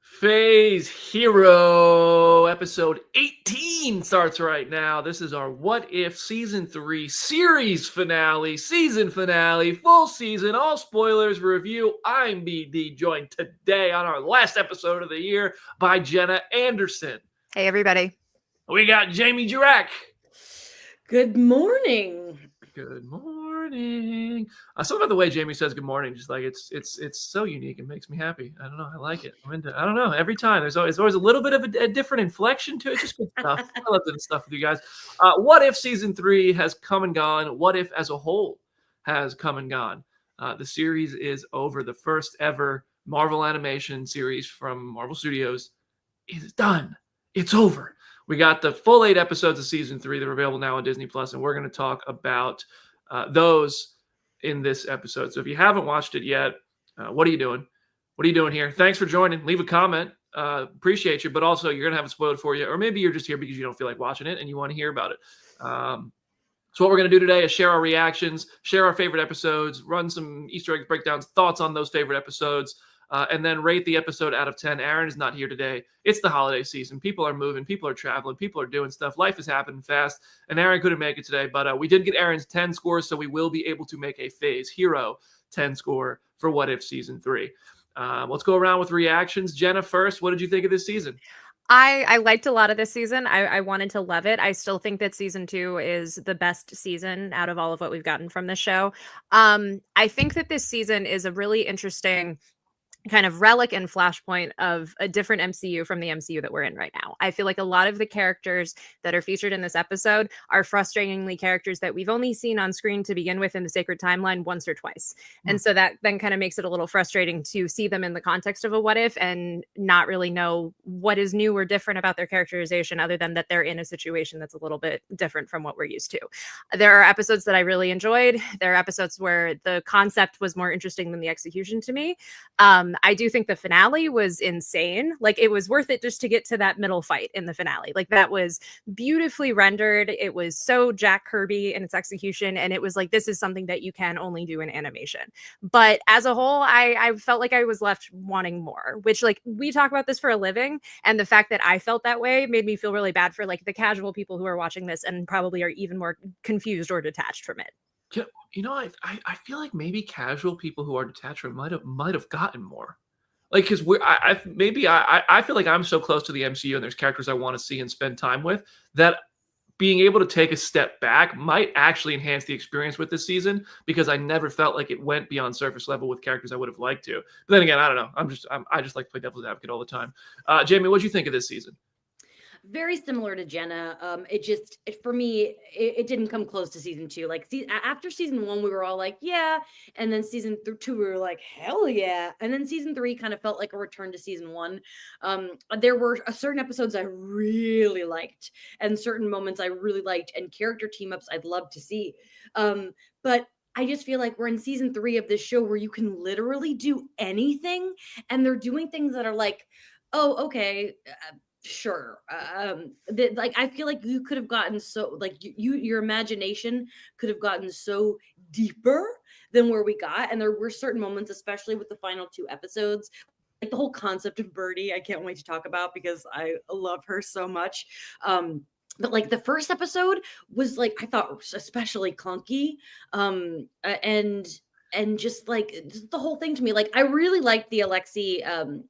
Phase Hero episode 18 starts right now. This is our What If Season 3 series finale, season finale, full season, all spoilers review. I'm BD, joined today on our last episode of the year by Jenna Anderson. Hey, everybody. We got Jamie Jurek. Good morning. Good morning. Something about the way Jamie says good morning, just like it's so unique. It makes me happy. I don't know. I like it. I don't know. Every time there's always a little bit of a different inflection to it. Just good stuff. I love doing stuff with you guys. What if season 3 has come and gone? What if as a whole has come and gone? The series is over. The first ever Marvel animation series from Marvel Studios is done. It's over. We got the full 8 episodes of season 3 that are available now on Disney Plus, and we're going to talk about those in this episode. So if you haven't watched it yet, what are you doing? What are you doing here? Thanks for joining. Leave a comment. Appreciate you, but also you're going to have it spoiled for you, or maybe you're just here because you don't feel like watching it and you want to hear about it. So what we're going to do today is share our reactions, share our favorite episodes, run some Easter egg breakdowns, thoughts on those favorite episodes, and then rate the episode out of 10. Aaron is not here today. It's the holiday season. People are moving. People are traveling. People are doing stuff. Life is happening fast. And Aaron couldn't make it today. But we did get Aaron's 10 scores, so we will be able to make a Phase Hero 10 score for What If Season 3. Let's go around with reactions. Jenna first. What did you think of this season? I liked a lot of this season. I wanted to love it. I still think that season 2 is the best season out of all of what we've gotten from this show. I think that this season is a really interesting kind of relic and flashpoint of a different MCU from the MCU that we're in right now. I feel like a lot of the characters that are featured in this episode are frustratingly characters that we've only seen on screen to begin with in the Sacred Timeline once or twice. And so that then kind of makes it a little frustrating to see them in the context of a what if and not really know what is new or different about their characterization other than that they're in a situation that's a little bit different from what we're used to. There are episodes that I really enjoyed. There are episodes where the concept was more interesting than the execution to me. I do think the finale was insane. Like, it was worth it just to get to that middle fight in the finale. Like, that was beautifully rendered. It was so Jack Kirby in its execution. And it was like, this is something that you can only do in animation. But as a whole, I felt like I was left wanting more, which, like, we talk about this for a living. And the fact that I felt that way made me feel really bad for, like, the casual people who are watching this and probably are even more confused or detached from it. You know, I feel like maybe casual people who are detached from it might have gotten more. Like, because I feel like I'm so close to the MCU and there's characters I want to see and spend time with that being able to take a step back might actually enhance the experience with this season, because I never felt like it went beyond surface level with characters I would have liked to. But then again, I don't know. I just like to play devil's advocate all the time. Jamie, what did you think of this season? Very similar to Jenna. For me, it didn't come close to season 2. Like, after season 1, we were all like, yeah. And then season 2, we were like, hell yeah. And then season 3 kind of felt like a return to season 1. There were certain episodes I really liked and certain moments I really liked and character team ups I'd love to see. But I just feel like we're in season 3 of this show where you can literally do anything. And they're doing things that are like, oh, okay. Sure. Like, I feel like you could have gotten so, like, your imagination could have gotten so deeper than where we got. And there were certain moments, especially with the final 2 episodes, like the whole concept of Birdie, I can't wait to talk about because I love her so much. But like the first episode was, like, I thought especially clunky. And just like the whole thing to me, like, I really liked the Alexi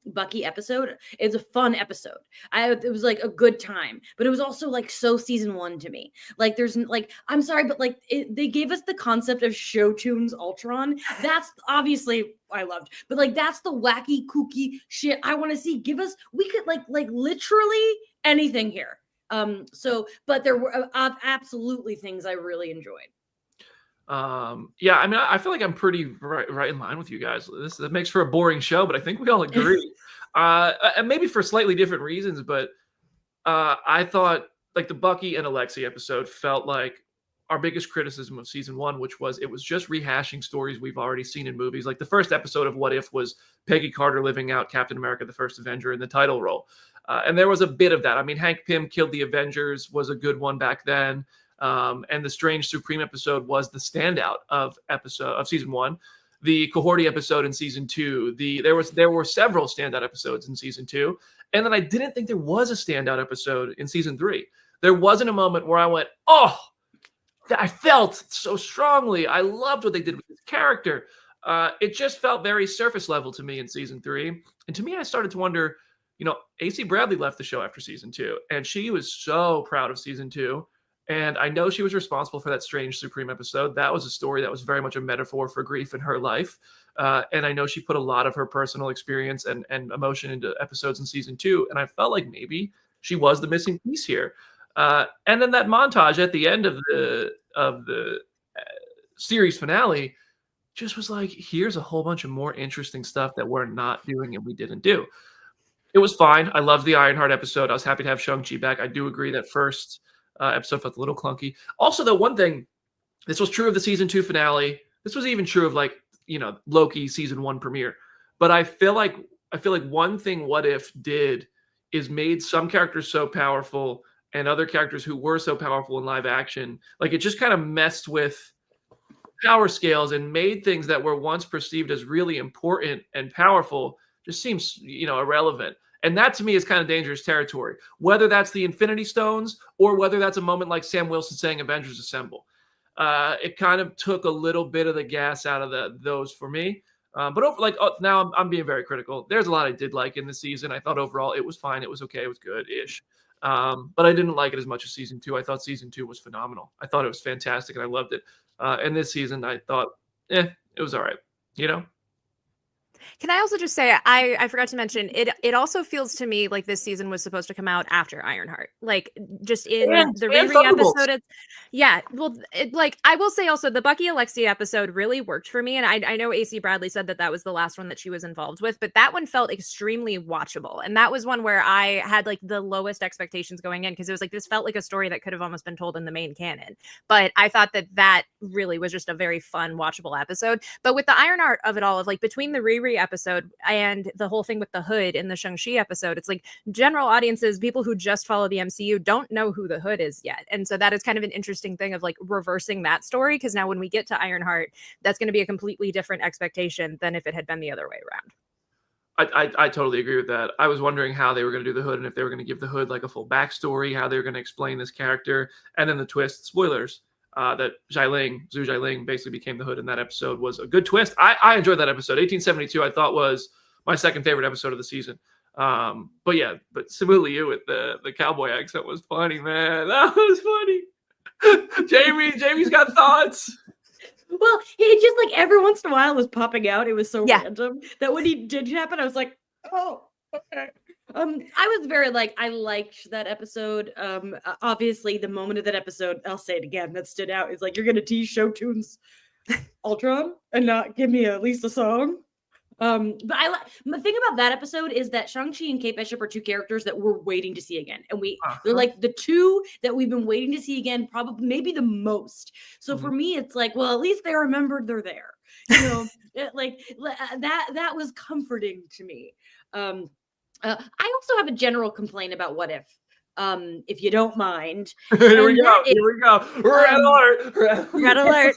Bucky episode. It's a fun episode. It was like a good time, but it was also like so season 1 to me. Like, there's like, I'm sorry, but like they gave us the concept of Show Tunes Ultron. That's obviously I loved, but like that's the wacky kooky shit I want to see. Give us, we could like literally anything here. But there were absolutely things I really enjoyed. Yeah, I mean, I feel like I'm pretty right in line with you guys. That makes for a boring show, but I think we all agree. And maybe for slightly different reasons, but I thought like the Bucky and Alexi episode felt like our biggest criticism of season 1, which was it was just rehashing stories we've already seen in movies. Like the first episode of What If was Peggy Carter living out Captain America, the First Avenger in the title role. And there was a bit of that. I mean, Hank Pym killed the Avengers was a good one back then. And the Strange Supreme episode was the standout of season 1. the Cohorty episode in season 2. There were several standout episodes in season 2, and then I didn't think there was a standout episode in season 3. There wasn't a moment where I went, oh, I felt so strongly. I loved what they did with this character. It just felt very surface level to me in season 3. And to me, I started to wonder, AC Bradley left the show after season 2, and she was so proud of season 2. And I know she was responsible for that Strange Supreme episode. That was a story that was very much a metaphor for grief in her life. And I know she put a lot of her personal experience and emotion into episodes in season 2. And I felt like maybe she was the missing piece here. And then that montage at the end of the series finale just was like, here's a whole bunch of more interesting stuff that we're not doing and we didn't do. It was fine. I loved the Ironheart episode. I was happy to have Shang-Chi back. I do agree that first episode felt a little clunky. Also, though, one thing, this was true of the season 2 finale. This was even true of Loki season 1 premiere. But I feel like one thing What If did is made some characters so powerful and other characters who were so powerful in live action, it just kind of messed with power scales and made things that were once perceived as really important and powerful just seems, irrelevant. And that to me is kind of dangerous territory, whether that's the Infinity Stones or whether that's a moment like Sam Wilson saying Avengers Assemble. It kind of took a little bit of the gas out of those for me. Now I'm being very critical. There's a lot I did like in the season. I thought overall it was fine. It was okay. It was good-ish. But I didn't like it as much as season 2. I thought season 2 was phenomenal. I thought it was fantastic and I loved it. And this season I thought, it was all right. Can I also just say, I forgot to mention, it also feels to me like this season was supposed to come out after Ironheart. Just in the Riri episode. I will say also, the Bucky Alexia episode really worked for me. And I know AC Bradley said that was the last one that she was involved with, but that one felt extremely watchable. And that was one where I had the lowest expectations going in, because it was this felt like a story that could have almost been told in the main canon. But I thought that really was just a very fun, watchable episode. But with the Ironheart of it all, of between the Riri episode and the whole thing with the Hood in the Shang-Chi episode, it's general audiences, people who just follow the MCU, don't know who the Hood is yet. And so that is kind of an interesting thing of reversing that story, because now when we get to Ironheart, that's going to be a completely different expectation than if it had been the other way around. I totally agree with that. I was wondering how they were going to do the Hood, and if they were going to give the Hood a full backstory, how they were going to explain this character. And then the twist, spoilers, that Zhu Jialing basically became the Hood in that episode was a good twist. I enjoyed that episode. 1872 I thought was my second favorite episode of the season. But Simu Liu with the cowboy accent was funny, man. That was funny. Jamie's got thoughts. Well, it just every once in a while was popping out. It was so random that when he did happen, I was like, oh, okay. I was very I liked that episode. Obviously the moment of that episode, I'll say it again, that stood out is you're gonna tease Show Tunes Ultron and not give me at least a song. But the thing about that episode is that Shang-Chi and Kate Bishop are two characters that we're waiting to see again. And they're the two that we've been waiting to see again, probably maybe the most. So for me, it's well, at least they remembered they're there. That was comforting to me. I also have a general complaint about What if you don't mind. Here we go. Red alert. Red alert.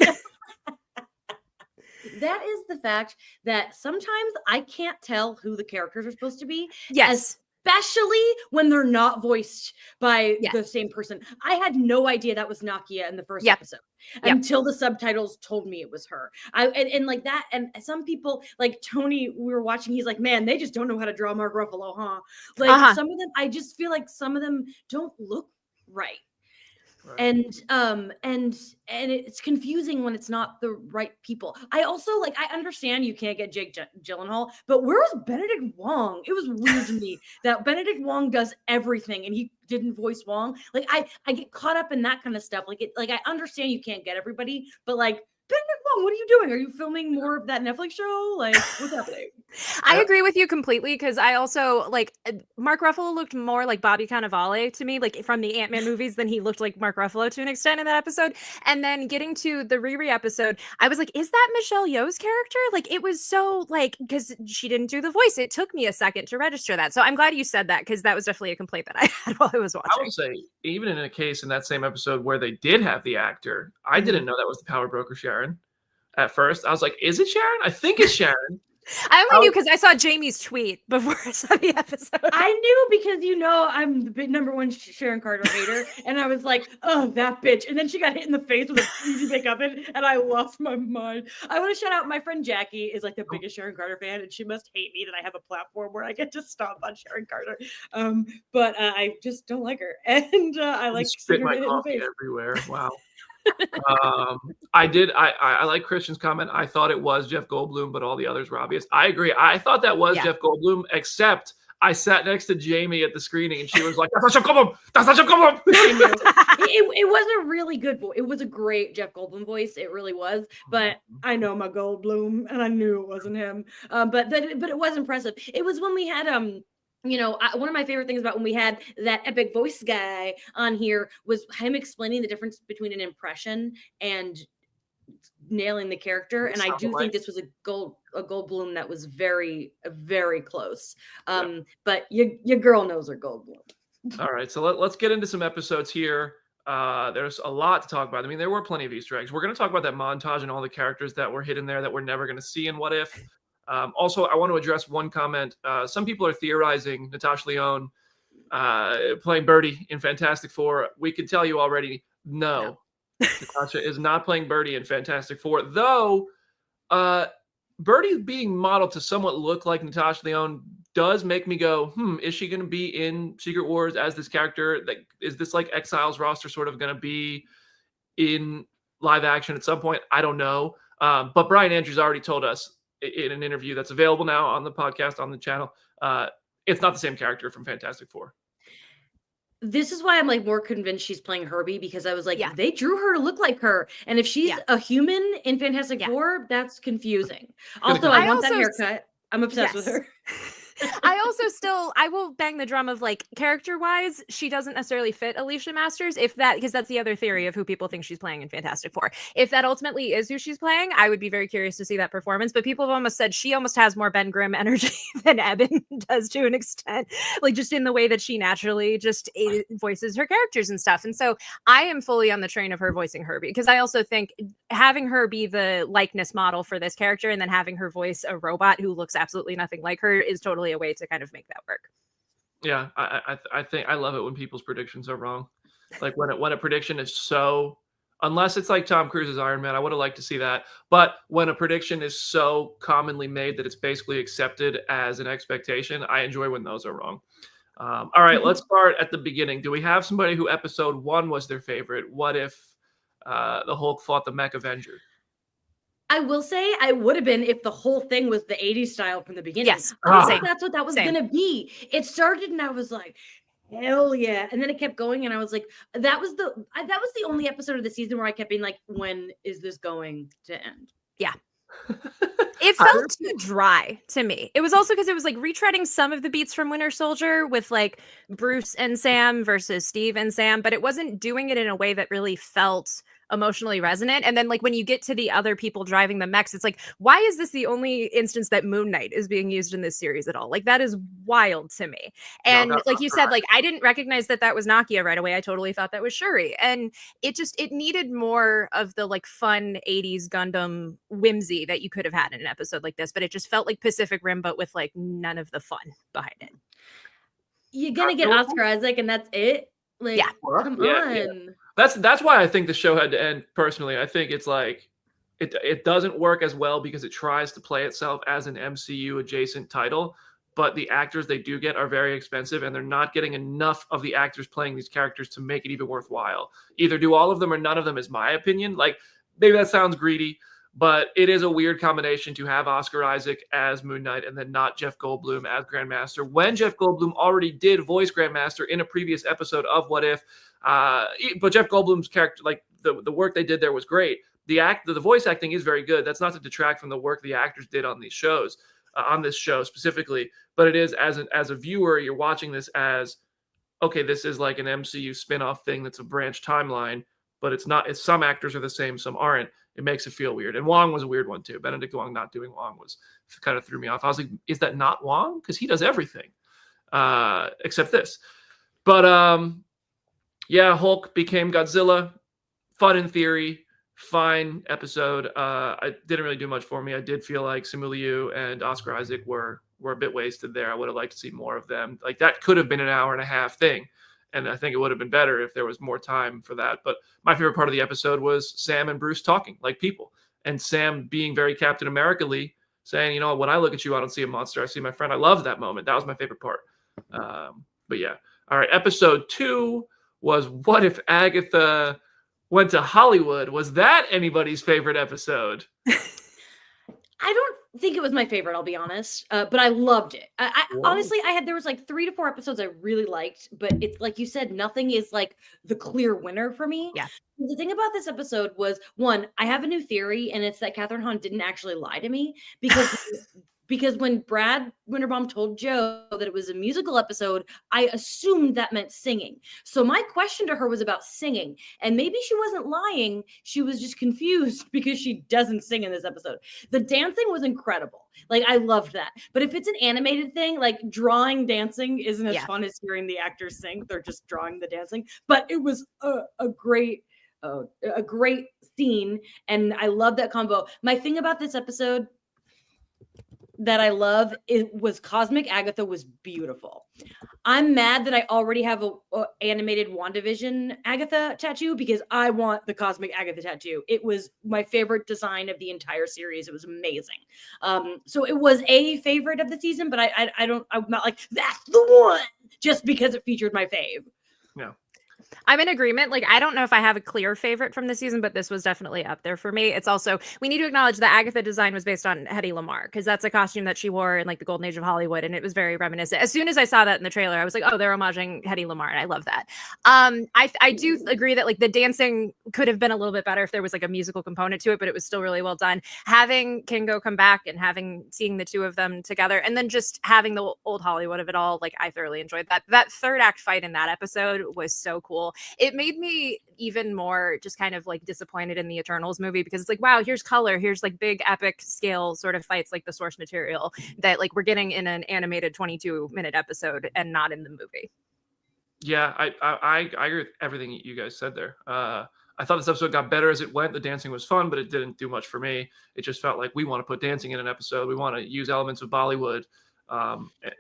That is the fact that sometimes I can't tell who the characters are supposed to be. Yes. Especially when they're not voiced by the same person. I had no idea that was Nakia in the first episode until the subtitles told me it was her. And some people Tony, we were watching, he's man, they just don't know how to draw Mark Ruffalo, huh? Some of them, I just feel some of them don't look right. Right. And it's confusing when it's not the right people. I also I understand you can't get Jake Gyllenhaal, but where's Benedict Wong? It was weird to me that Benedict Wong does everything and he didn't voice Wong. I get caught up in that kind of stuff. I understand you can't get everybody, but Benedict Wong, what are you doing? Are you filming more of that Netflix show? What's happening? I agree with you completely, because I also Mark Ruffalo looked more like Bobby Cannavale to me, from the Ant-Man movies, than he looked like Mark Ruffalo to an extent in that episode. And then getting to the Riri episode, I was is that Michelle Yeoh's character? It was so because she didn't do the voice. It took me a second to register that. So I'm glad you said that, because that was definitely a complaint that I had while I was watching. I would say, even in a case in that same episode where they did have the actor, I didn't know that was the power broker Sharon. at first. I was like, is it Sharon? I think it's Sharon. I only knew because I saw Jamie's tweet before I saw the episode. I knew because I'm the big #1 Sharon Carter hater, and I was like, oh, that bitch. And then she got hit in the face with a easy bake oven, and I lost my mind. I want to shout out my friend Jackie is like the biggest Sharon Carter fan, and she must hate me that I have a platform where I get to stomp on Sharon Carter. But I just don't like her, and I like spit seeing her my get hit in the coffee face. everywhere. Wow. I like Christian's comment. I thought it was Jeff Goldblum, but all the others were obvious. I agree. I thought that was Jeff Goldblum, except I sat next to Jamie at the screening and she was like, that's not Jeff Goldblum. That's not Jeff Goldblum. It was a really good voice. It was a great Jeff Goldblum voice. It really was. But I know my Goldblum, and I knew it wasn't him. But it was impressive. It was when we had one of my favorite things about when we had that epic voice guy on here was him explaining the difference between an impression and nailing the character. And I do think this was a Goldblum that was very, very close. But your girl knows her Goldblum. All right, so let's get into some episodes here. There's a lot to talk about. I mean, there were plenty of Easter eggs. We're going to talk about that montage and all the characters that were hidden there that we're never going to see in What If. Also, I want to address one comment. Some people are theorizing Natasha Lyonne playing Birdie in Fantastic Four. We can tell you already, no. Natasha is not playing Birdie in Fantastic Four, though Birdie being modeled to somewhat look like Natasha Lyonne does make me go, is she going to be in Secret Wars as this character? Like, is this like Exiles roster sort of going to be in live action at some point? I don't know. But Brian Andrews already told us in an interview that's available now on the podcast, on the channel, it's not the same character from Fantastic Four. This is why I'm like more convinced she's playing Herbie, because I was like, they drew her to look like her. And if she's a human in Fantastic Four, that's confusing. Also, I want that haircut. I'm obsessed with her. I will bang the drum of like character wise, she doesn't necessarily fit Alicia Masters, because that's the other theory of who people think she's playing in Fantastic Four. If that ultimately is who she's playing, I would be very curious to see that performance. But people have almost said she almost has more Ben Grimm energy than Eben does to an extent, like just in the way that she naturally just voices her characters and stuff. And so I am fully on the train of her voicing Herbie, because I also think having her be the likeness model for this character and then having her voice a robot who looks absolutely nothing like her is totally a way to kind of make that work. Yeah, I think I love it when people's predictions are wrong. Like when a prediction is so, unless it's like Tom Cruise's Iron Man, I would have liked to see that. But when a prediction is so commonly made that it's basically accepted as an expectation, I enjoy when those are wrong. All right, let's start at the beginning. Do we have somebody who episode 1 was their favorite? What if the Hulk fought the Mech Avenger? I will say I would have been if the whole thing was the 80s style from the beginning. Yes. That's what that was going to be. It started and I was like, hell yeah. And then it kept going and I was like, that was the only episode of the season where I kept being like, when is this going to end? Yeah. It felt too dry to me. It was also because it was like retreading some of the beats from Winter Soldier with like Bruce and Sam versus Steve and Sam, but it wasn't doing it in a way that really felt emotionally resonant. And then like when you get to the other people driving the mechs, it's like, why is this the only instance that Moon Knight is being used in this series at all? Like that is wild to me. And like you said, like I didn't recognize that was Nakia right away. I totally thought that was Shuri. And it needed more of the like fun 80s Gundam whimsy that you could have had in an episode like this, but it just felt like Pacific Rim, but with like none of the fun behind it. You're gonna get Oscar Isaac and that's it? Like, come on. Yeah. That's why I think the show had to end. Personally, I think it's like it doesn't work as well because it tries to play itself as an MCU adjacent title, but the actors they do get are very expensive, and they're not getting enough of the actors playing these characters to make it even worthwhile. Either do all of them or none of them, is my opinion. Like maybe that sounds greedy, but it is a weird combination to have Oscar Isaac as Moon Knight and then not Jeff Goldblum as Grandmaster, when Jeff Goldblum already did voice Grandmaster in a previous episode of What If. But Jeff Goldblum's character, like the work they did there was great. The voice acting is very good. That's not to detract from the work the actors did on these shows, on this show specifically. But it is as a viewer, you're watching this as, okay, this is like an MCU spin-off thing that's a branch timeline, but it's not. It's some actors are the same, some aren't. It makes it feel weird. And Wong was a weird one too. Benedict Wong not doing Wong was kind of threw me off. I was like, is that not Wong? Because he does everything except this. But yeah, Hulk became Godzilla. Fun in theory. fine episode. I didn't really do much for me. I did feel like Simu Liu and Oscar Isaac were a bit wasted there. I would have liked to see more of them. Like that could have been an hour and a half thing, and I think it would have been better if there was more time for that. But my favorite part of the episode was Sam and Bruce talking like people, and Sam being very Captain America-ly, saying, you know, when I look at you, I don't see a monster. I see my friend. I love that moment. That was my favorite part. But yeah. All right. Episode 2 was What If Agatha Went to Hollywood? Was that anybody's favorite episode? I don't think it was my favorite, I'll be honest, but I loved it. Honestly, there was like 3 to 4 episodes I really liked, but it's like you said, nothing is like the clear winner for me. Yeah. The thing about this episode was, one, I have a new theory, and it's that Catherine Hahn didn't actually lie to me because when Brad Winterbaum told Joe that it was a musical episode, I assumed that meant singing. So my question to her was about singing, and maybe she wasn't lying. She was just confused because she doesn't sing in this episode. The dancing was incredible. Like, I loved that. But if it's an animated thing, like drawing dancing isn't as fun as hearing the actors sing. They're just drawing the dancing. But it was a great scene, and I love that combo. My thing about this episode that I love was Cosmic Agatha was beautiful. I'm mad that I already have a animated WandaVision Agatha tattoo because I want the Cosmic Agatha tattoo. It was my favorite design of the entire series. It was amazing. So it was a favorite of the season, but I'm not like, that's the one just because it featured my fave. No. I'm in agreement. Like, I don't know if I have a clear favorite from the season, but this was definitely up there for me. It's also, we need to acknowledge the Agatha design was based on Hedy Lamarr, because that's a costume that she wore in like the golden age of Hollywood, and it was very reminiscent. As soon as I saw that in the trailer, I was like, oh, they're homaging Hedy Lamarr, and I love that. I do agree that like the dancing could have been a little bit better if there was like a musical component to it, but it was still really well done. Having Kingo come back and seeing the two of them together, and then just having the old Hollywood of it all, like I thoroughly enjoyed that. That third act fight in that episode was so cool. It made me even more just kind of like disappointed in the Eternals movie, because it's like, wow, here's color, here's like big epic scale sort of fights like the source material that like we're getting in an animated 22-minute episode and not in the movie. Yeah, I agree with everything you guys said there. I thought this episode got better as it went. The dancing was fun, but it didn't do much for me. It just felt like we want to put dancing in an episode. We want to use elements of Bollywood.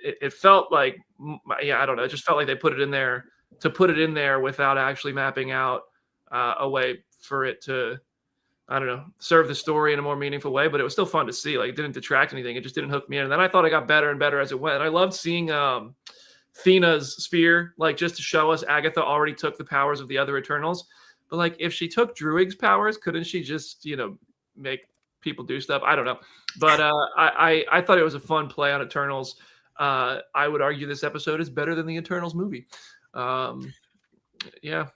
It felt like, I don't know. It just felt like they put it in there to put it in there without actually mapping out a way for it to, I don't know, serve the story in a more meaningful way. But it was still fun to see. Like, it didn't detract anything. It just didn't hook me in. And then I thought it got better and better as it went. I loved seeing Thena's spear, like, just to show us Agatha already took the powers of the other Eternals. But like, if she took Druig's powers, couldn't she just, make people do stuff? I don't know. But I thought it was a fun play on Eternals. I would argue this episode is better than the Eternals movie. Yeah.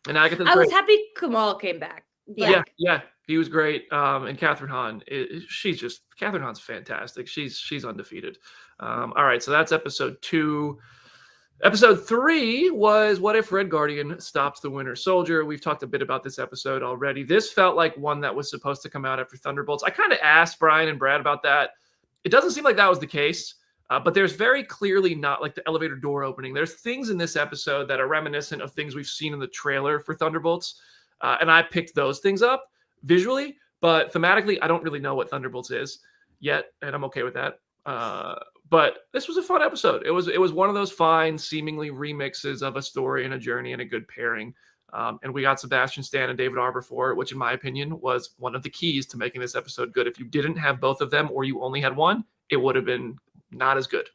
And Agatha's I was great. happy Kamal came back. Yeah, he was great. And Catherine Hahn, Catherine Hahn's fantastic. She's undefeated. All right, so that's episode 2. Episode 3 was What If Red Guardian Stops the Winter Soldier? We've talked a bit about this episode already. This felt like one that was supposed to come out after Thunderbolts. I kind of asked Brian and Brad about that. It doesn't seem like that was the case, but there's very clearly not, like the elevator door opening. There's things in this episode that are reminiscent of things we've seen in the trailer for Thunderbolts, and I picked those things up visually, but thematically, I don't really know what Thunderbolts is yet, and I'm okay with that. But this was a fun episode. It was one of those fine, seemingly remixes of a story and a journey and a good pairing. And we got Sebastian Stan and David Harbour for it, which in my opinion was one of the keys to making this episode good. If you didn't have both of them or you only had one, it would have been not as good.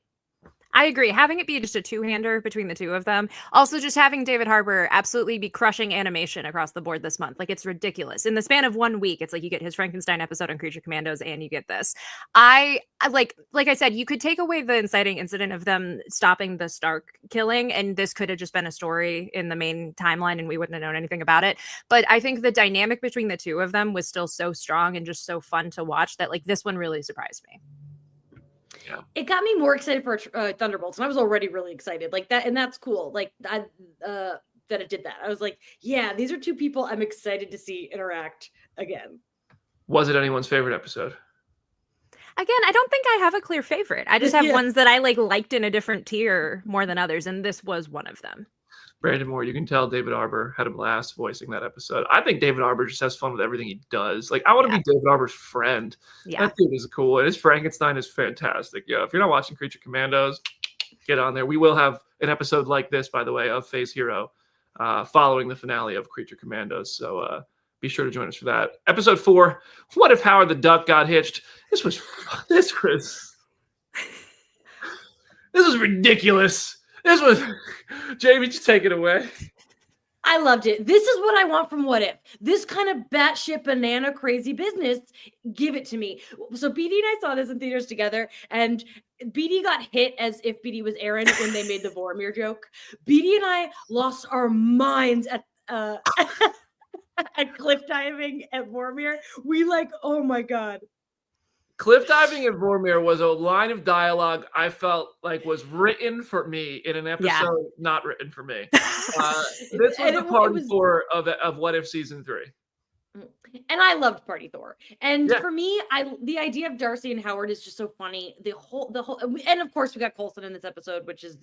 I agree. Having it be just a two-hander between the two of them. Also, just having David Harbour absolutely be crushing animation across the board this month. Like, it's ridiculous. In the span of 1 week, it's like you get his Frankenstein episode on Creature Commandos and you get this. I like I said, you could take away the inciting incident of them stopping the Stark killing, and this could have just been a story in the main timeline and we wouldn't have known anything about it. But I think the dynamic between the two of them was still so strong and just so fun to watch that, like, this one really surprised me. Yeah. It got me more excited for Thunderbolts, and I was already really excited, like that, and that's cool. Like that it did that. I was like, yeah, these are two people I'm excited to see interact again. Was it anyone's favorite episode? Again, I don't think I have a clear favorite. I just have ones that I liked in a different tier more than others, and this was one of them. Brandon Moore, you can tell David Arbor had a blast voicing that episode. I think David Arbor just has fun with everything he does. Like, I want to be David Arbor's friend. Yeah. That dude is cool. And his Frankenstein is fantastic. Yeah, if you're not watching Creature Commandos, get on there. We will have an episode like this, by the way, of Phase Hero following the finale of Creature Commandos. So be sure to join us for that. Episode 4, What If Howard the Duck Got Hitched? This was ridiculous. This was Jamie, just take it away. I loved it. This is what I want from What If. This kind of batshit banana crazy business. Give it to me. So BD and I saw this in theaters together, and BD got hit as if BD was Aaron when they made the Vormir joke. BD and I lost our minds at at cliff diving at Vormir. We like, oh my God. Cliff diving in Vormir was a line of dialogue I felt like was written for me in an episode not written for me. This was the party Thor of What If Season 3. And I loved Party Thor. And for me, the idea of Darcy and Howard is just so funny. The whole, and of course we got Coulson in this episode, which is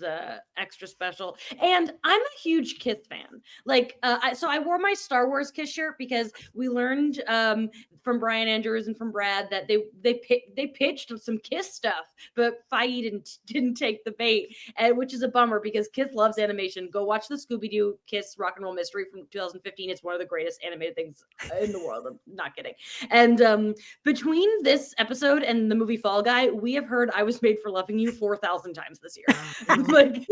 extra special. And I'm a huge Kiss fan. Like, so I wore my Star Wars Kiss shirt because we learned from Brian Andrews and from Brad that they pitched some Kiss stuff, but Feige didn't take the bait, which is a bummer because Kiss loves animation. Go watch the Scooby-Doo Kiss Rock and Roll Mystery from 2015. It's one of the greatest animated things in the world. I'm not kidding. And between this episode and the movie Fall Guy, we have heard I Was Made for Loving You 4,000 times this year. Like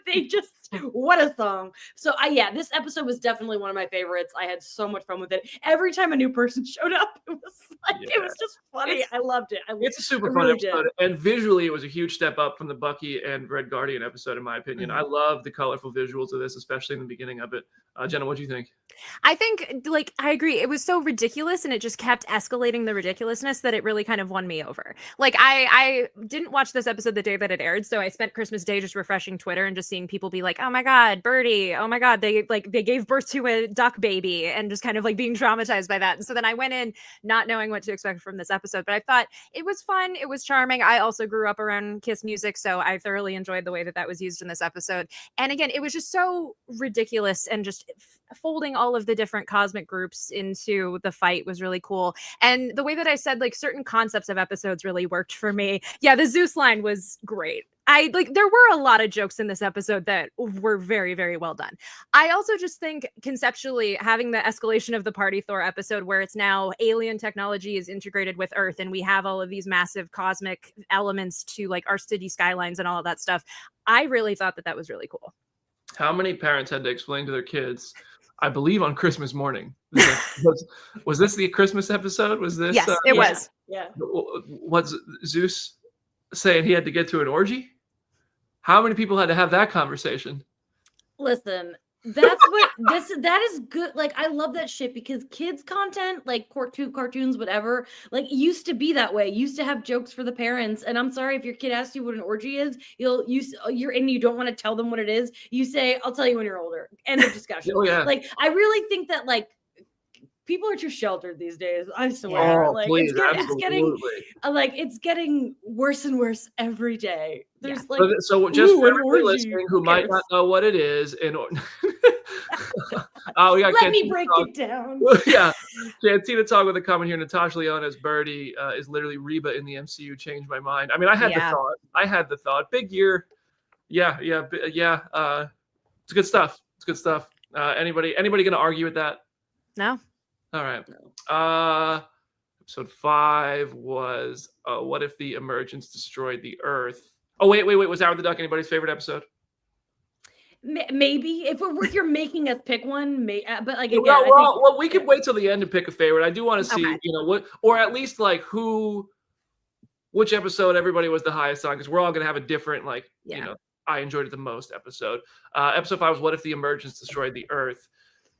they just, what a song. So this episode was definitely one of my favorites. I had so much fun with it. Every time a new person showed up, it was like, it was just funny. I loved it. It's a super fun episode. And visually, it was a huge step up from the Bucky and Red Guardian episode, in my opinion. I love the colorful visuals of this, especially in the beginning of it. Jenna, what do you think? I think, like, I agree. It was so ridiculous, and it just kept escalating the ridiculousness that it really kind of won me over. Like, I didn't watch this episode the day that it aired, so I spent Christmas Day just refreshing Twitter and just seeing people be like, "Oh my God, Birdie! Oh my God, they gave birth to a duck baby," and just kind of like being traumatized by that. And so then I went in not knowing what to expect from this episode, but I thought it was fun. It was charming. I also grew up around Kiss music, so I thoroughly enjoyed the way that was used in this episode. And again, it was just so ridiculous, and just folding all of the different cosmic groups into the fight was really cool. And the way that I said, like, certain concepts of episodes really worked for me. Yeah, the Zeus line was great. There were a lot of jokes in this episode that were very, very well done. I also just think conceptually having the escalation of the Party Thor episode where it's now alien technology is integrated with Earth and we have all of these massive cosmic elements to like our city skylines and all of that stuff. I really thought that was really cool. How many parents had to explain to their kids, I believe on Christmas morning? Was this the Christmas episode? Was this? Yes, it was. Yeah. Was Zeus saying he had to get to an orgy? How many people had to have that conversation? Listen, that's what that is good. Like, I love that shit because kids content, like cartoons, whatever, like used to be that way. Used to have jokes for the parents. And I'm sorry if your kid asks you what an orgy is, you don't want to tell them what it is. You say, "I'll tell you when you're older." End of discussion. Oh, yeah. Like, I really think that like people are too sheltered these days. I swear. Oh, like, please, it's getting worse and worse every day. There's so just for everybody listening who might not know what it is, we got let me break it down. Yeah, Cantina Talk with a comment here. Natasha Lyonne as Birdie is literally Reba in the MCU. Changed my mind. I mean, I had the thought. Big year. Yeah. It's good stuff. Anybody gonna argue with that? No. All right. Episode 5 was What If the Emergence Destroyed the Earth? Oh, wait. Was Howard the Duck anybody's favorite episode? Maybe. If you're making us pick one, but like again, we could wait till the end to pick a favorite. I do want to see, what, or at least like which episode everybody was the highest on, because we're all going to have a different, I enjoyed it the most episode. Episode 5 was What If the Emergence Destroyed the Earth?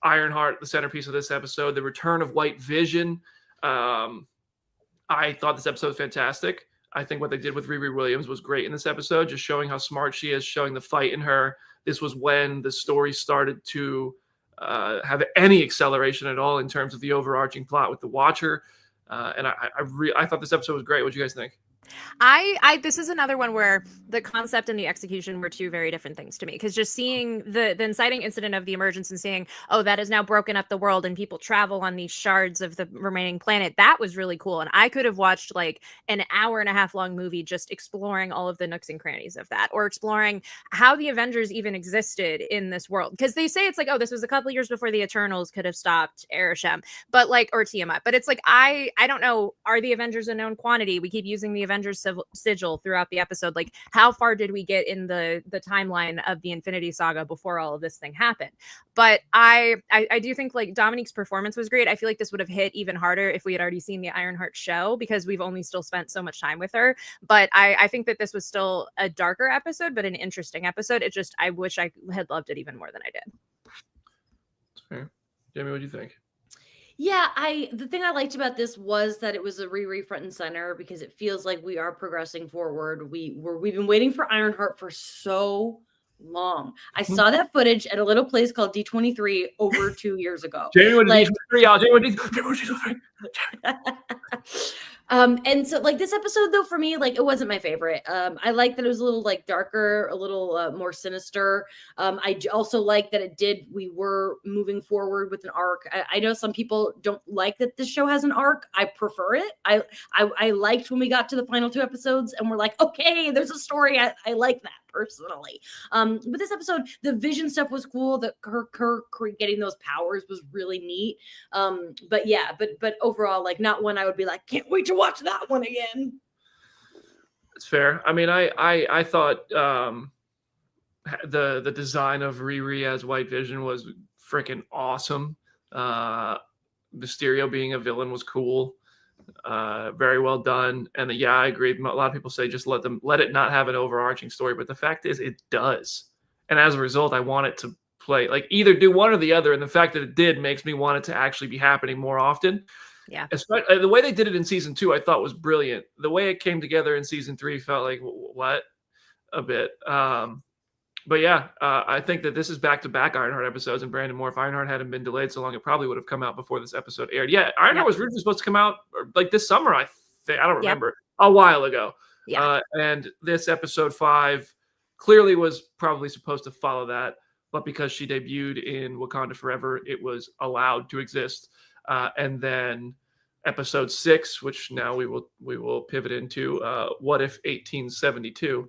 Ironheart, the centerpiece of this episode, the return of White Vision. I thought this episode was fantastic. I think what they did with Riri Williams was great in this episode, just showing how smart she is, showing the fight in her. This was when the story started to have any acceleration at all in terms of the overarching plot with the Watcher. And I thought this episode was great. What do you guys think? This is another one where the concept and the execution were two very different things to me, because just seeing the inciting incident of the emergence and seeing, oh, that has now broken up the world and people travel on these shards of the remaining planet, that was really cool. And I could have watched like an hour and a half long movie just exploring all of the nooks and crannies of that, or exploring how the Avengers even existed in this world, because they say it's like, oh, this was a couple years before the Eternals could have stopped Arishem, but like, or Tiamat, but it's like, I don't know, are the Avengers a known quantity? We keep using the Avengers sigil throughout the episode. Like, how far did we get in the timeline of the Infinity Saga before all of this thing happened? But I do think like Dominique's performance was great. I feel like this would have hit even harder if we had already seen the Ironheart show, because we've only still spent so much time with her. But I think that this was still a darker episode, but an interesting episode. It just, I wish I had loved it even more than I did. Fair. Jamie, what do you think? Yeah, the thing I liked about this was that it was a Riri front and center, because it feels like we are progressing forward. We've been waiting for Ironheart for so long. I saw that footage at a little place called D23 over 2 years ago. Jamie went to Like- D23, y'all. Jamie went to D23. And so like this episode though, for me, like it wasn't my favorite. I like that it was a little like darker, a little more sinister. I also like that we were moving forward with an arc. I know some people don't like that this show has an arc. I prefer it. I liked when we got to the final 2 episodes and we're like, okay, there's a story. I like that personally. But this episode, the vision stuff was cool. That her getting those powers was really neat. But yeah, but overall, like not one I would be like, can't wait to watch that one again. It's fair. I mean, I thought the design of Riri as White Vision was freaking awesome. Mysterio being a villain was cool. Very well done. And yeah, I agree. A lot of people say just let it not have an overarching story, but the fact is it does. And as a result, I want it to play, like either do one or the other. And the fact that it did makes me want it to actually be happening more often. Yeah. Especially, the way they did it in season 2, I thought was brilliant. The way it came together in season 3 felt like what a bit. But yeah, I think that this is back-to-back Ironheart episodes. And Brandon Moore, if Ironheart hadn't been delayed so long, it probably would have come out before this episode aired. Yeah, Ironheart was originally supposed to come out like this summer, I think. I don't remember. A while ago. Yeah. And this episode 5 clearly was probably supposed to follow that. But because she debuted in Wakanda Forever, it was allowed to exist. And then episode 6, which now we will pivot into, What If 1872,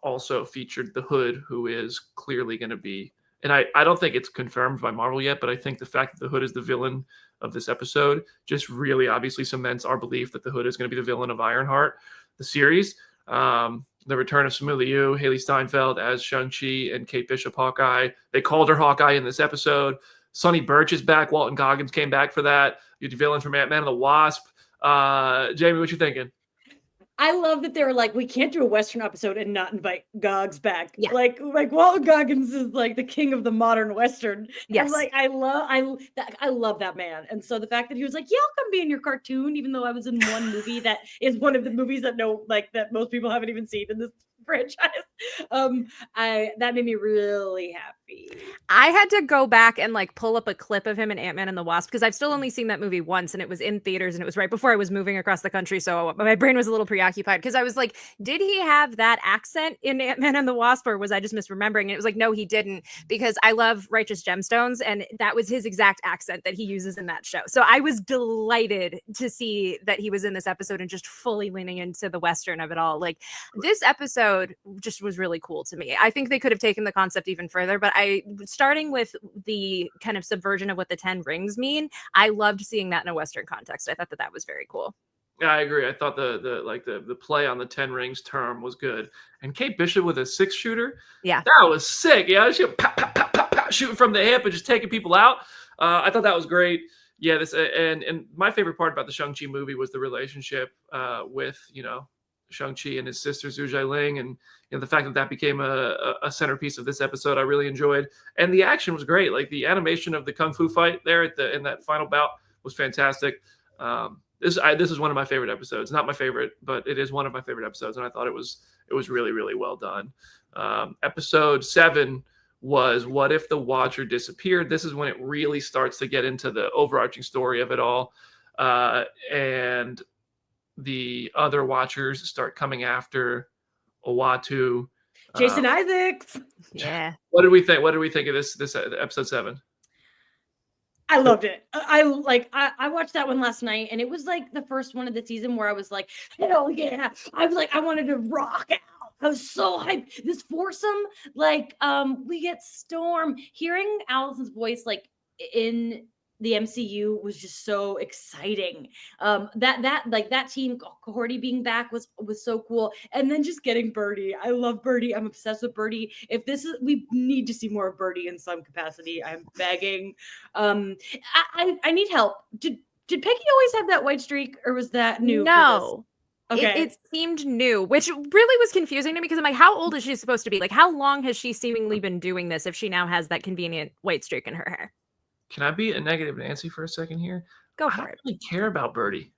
also featured the Hood, who is clearly going to be, and I don't think it's confirmed by Marvel yet, but I think the fact that the Hood is the villain of this episode just really obviously cements our belief that the Hood is going to be the villain of Ironheart, the series. The return of Simu Liu, Haley Steinfeld as Shang-Chi, and Kate Bishop Hawkeye. They called her Hawkeye in this episode. Sonny Birch is back. Walton Goggins came back for that. You're the villain from Ant-Man and the Wasp. Jamie, what you thinking? I love that they were like, we can't do a Western episode and not invite Goggs back. Yeah. Like Walton Goggins is like the king of the modern Western. Yes. And like I love that man. And so the fact that he was like, yeah, I'll come be in your cartoon, even though I was in one movie that is one of the movies that that most people haven't even seen in this franchise. That made me really happy. I had to go back and like pull up a clip of him in Ant-Man and the Wasp, because I've still only seen that movie once, and it was in theaters, and it was right before I was moving across the country, so my brain was a little preoccupied, because I was like, did he have that accent in Ant-Man and the Wasp, or was I just misremembering? And it was like, no, he didn't, because I love Righteous Gemstones, and that was his exact accent that he uses in that show. So I was delighted to see that he was in this episode and just fully leaning into the Western of it all. Like, this episode just was really cool to me. I think they could have taken the concept even further, but starting with the kind of subversion of what the 10 rings mean, I loved seeing that in a Western context. I thought that was very cool. Yeah, I agree. I thought the play on the 10 rings term was good. And Kate Bishop with a 6-shooter, yeah, that was sick. Yeah, she shooting from the hip and just taking people out. I thought that was great. Yeah, this and my favorite part about the Shang-Chi movie was the relationship with Shang-Chi and his sister Zhu Jialing, and the fact that became a centerpiece of this episode, I really enjoyed. And the action was great. Like the animation of the kung fu fight there in that final bout was fantastic. This is one of my favorite episodes. Not my favorite, but it is one of my favorite episodes, and I thought it was really, really well done. Episode 7 was What If the Watcher Disappeared. This is when it really starts to get into the overarching story of it all, and the other Watchers start coming after Owatu. Jason Isaacs. Yeah. What did we think? What did we think of this episode 7? I loved it. I watched that one last night, and it was like the first one of the season where I was like, hell yeah. I was like, I wanted to rock out. I was so hyped. This foursome, like, we get Storm. Hearing Allison's voice, like, in the MCU was just so exciting. That team, Cohorty being back was so cool. And then just getting Birdie. I love Birdie. I'm obsessed with Birdie. We need to see more of Birdie in some capacity. I'm begging. I need help. Did Peggy always have that white streak, or was that new? No. Okay. It seemed new, which really was confusing to me because I'm like, how old is she supposed to be? Like, how long has she seemingly been doing this if she now has that convenient white streak in her hair? Can I be a negative Nancy for a second here? Go I for don't it. really care about Birdie.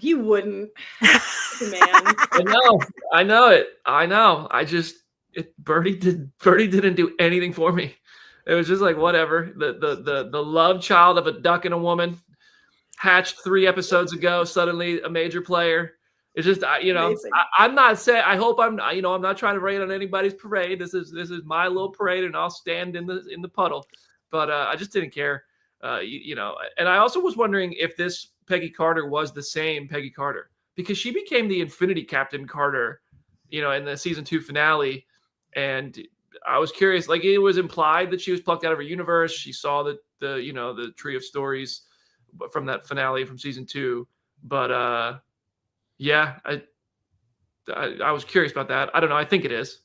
You wouldn't, man. I know it. Birdie didn't do anything for me. It was just like whatever. The love child of a duck and a woman, hatched 3 episodes ago. Suddenly a major player. It's just I'm not saying. I hope I'm not trying to rain on anybody's parade. This is my little parade, and I'll stand in the puddle. But I just didn't care. And I also was wondering if this Peggy Carter was the same Peggy Carter, because she became the Infinity Captain Carter, in the season 2 finale. And I was curious, like, it was implied that she was plucked out of her universe. She saw the tree of stories from that finale from season 2. But yeah, I was curious about that. I don't know. I think it is.